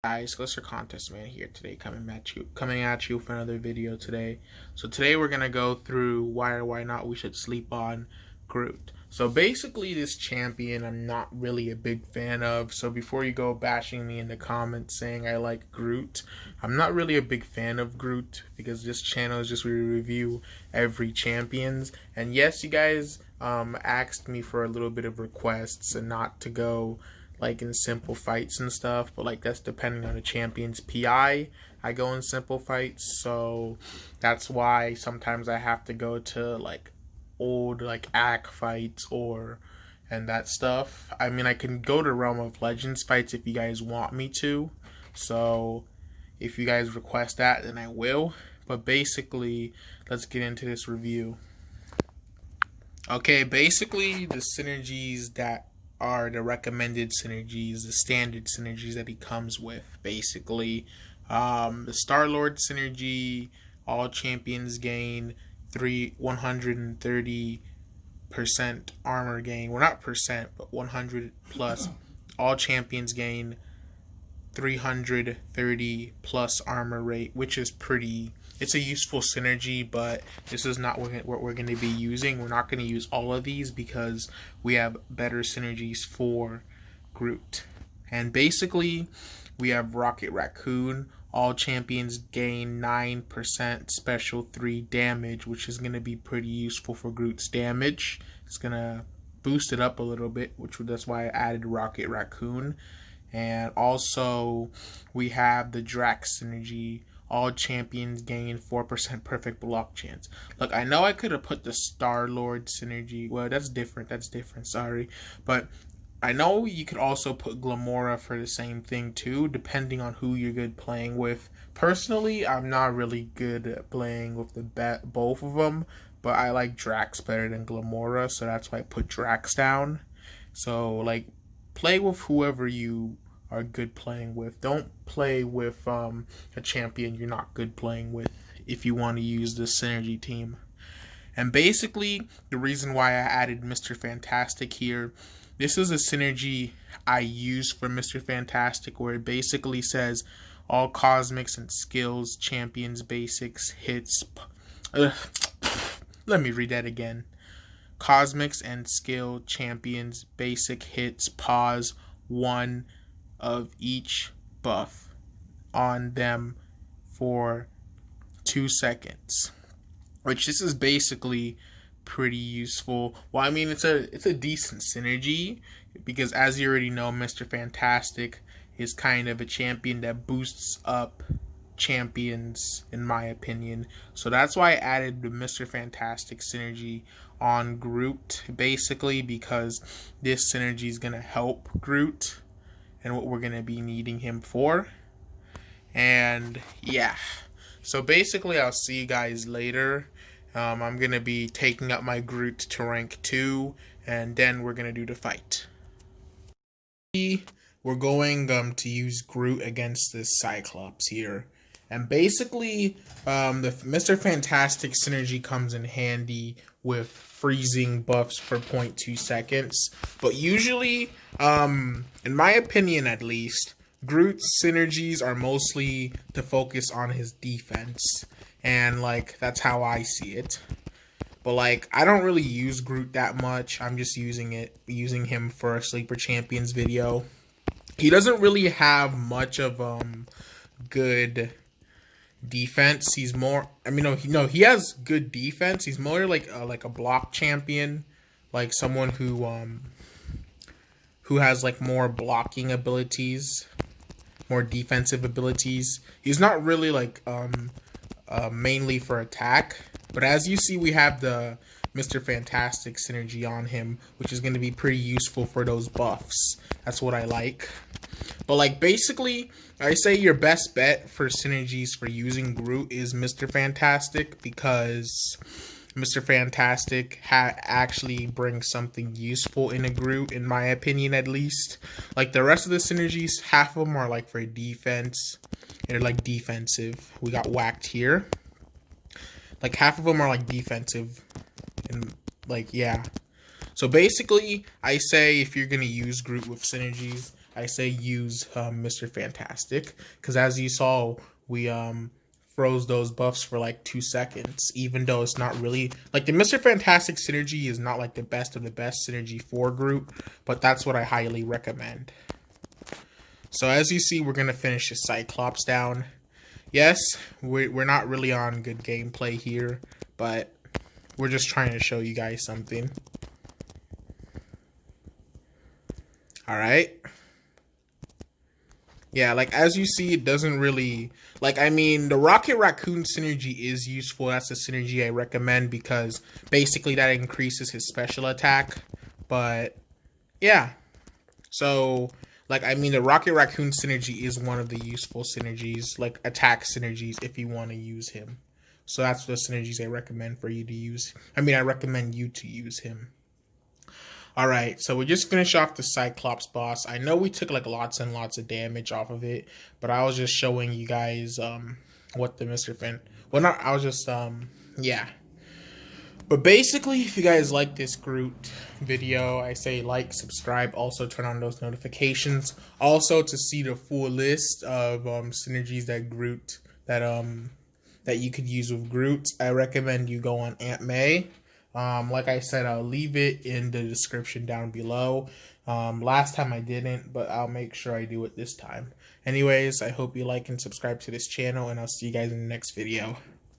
Guys, Glister Contest Man here today, coming at you for another video today. So today we're gonna go through why or why not we should sleep on Groot. So basically, this champion I'm not really a big fan of. So before you go bashing me in the comments saying I like Groot, I'm not really a big fan of Groot because this channel is just we review every champions. And yes, you guys asked me for a little bit of requests and not to go like in simple fights and stuff, but like that's depending on the champion's PI. I go in simple fights, so that's why sometimes I have to go to like old like AC fights and that stuff. I mean, I can go to Realm of Legends fights if you guys want me to, so if you guys request that, then I will. But basically, let's get into this review. Okay, basically the synergies that are the recommended synergies, the standard synergies that he comes with. Basically, the Star-Lord synergy, all champions gain 130% armor gain. Well, not percent, but 100 plus. All champions gain 330 plus armor rate, which is pretty. It's a useful synergy, but this is not what we're going to be using. We're not going to use all of these because we have better synergies for Groot. And basically, we have Rocket Raccoon. All champions gain 9% special 3 damage, which is going to be pretty useful for Groot's damage. It's going to boost it up a little bit, that's why I added Rocket Raccoon. And also, we have the Drax synergy. All champions gain 4% perfect block chance. Look, I know I could have put the Star-Lord synergy. Well, that's different. Sorry. But I know you could also put Gamora for the same thing too, depending on who you're good playing with. Personally, I'm not really good at playing with both of them, but I like Drax better than Gamora, so that's why I put Drax down. So, like, play with whoever you are good playing with. Don't play with a champion you're not good playing with if you want to use the synergy team. And basically, the reason why I added Mr. Fantastic here, this is a synergy I use for Mr. Fantastic, where it basically says all cosmics and skills, champions, basics, hits. Let me read that again. Cosmics and skill, champions, basic, hits, pause, 1 of each buff on them for 2 seconds. Which this is basically pretty useful. Well, I mean, it's a decent synergy because, as you already know, Mr. Fantastic is kind of a champion that boosts up champions, in my opinion. So that's why I added the Mr. Fantastic synergy on Groot, basically, because this synergy is going to help Groot and what we're going to be needing him for. And yeah, so basically I'll see you guys later. I'm going to be taking up my Groot to rank 2, and then we're going to do the fight. We're going to use Groot against this Cyclops here. And basically, the Mr. Fantastic synergy comes in handy with freezing buffs for 0.2 seconds. But usually, in my opinion at least, Groot's synergies are mostly to focus on his defense. And, like, that's how I see it. But, like, I don't really use Groot that much. I'm just using him for a Sleeper Champions video. He doesn't really have much of good defense. He's more, I mean, no, he has good defense. He's more like a block champion, like someone who has like more blocking abilities, more defensive abilities. He's not really like mainly for attack, but as you see, we have the Mr. Fantastic synergy on him, which is going to be pretty useful for those buffs. That's what I like. But, like, basically, I say your best bet for synergies for using Groot is Mr. Fantastic, because Mr. Fantastic actually brings something useful in a Groot, in my opinion, at least. Like, the rest of the synergies, half of them are, like, for defense. They're, like, defensive. We got whacked here. Like, half of them are, like, defensive. And, like, yeah. So, basically, I say if you're going to use Groot with synergies, I say use Mr. Fantastic, because as you saw, we froze those buffs for like 2 seconds, even though it's not really like the Mr. Fantastic synergy is not like the best of the best synergy for Groot, but that's what I highly recommend. So as you see, we're gonna finish the Cyclops down. Yes, we're not really on good gameplay here, but we're just trying to show you guys something. Alright. Yeah, like as you see, it doesn't really, like, I mean, the Rocket Raccoon synergy is useful. That's a synergy I recommend because basically that increases his special attack. But yeah, so like, I mean, the Rocket Raccoon synergy is one of the useful synergies, like attack synergies, if you want to use him. So that's the synergies I recommend for you to use. I mean, I recommend you to use him. Alright, so we just finished off the Cyclops boss. I know we took like lots and lots of damage off of it, but I was just showing you guys what the Mr. Fin... Well, not... I was just, yeah. But basically, if you guys like this Groot video, I say like, subscribe, also turn on those notifications. Also, to see the full list of synergies that Groot... that you could use with Groot, I recommend you go on Aunt May. Like I said, I'll leave it in the description down below. Last time I didn't, but I'll make sure I do it this time. Anyways, I hope you like and subscribe to this channel, and I'll see you guys in the next video.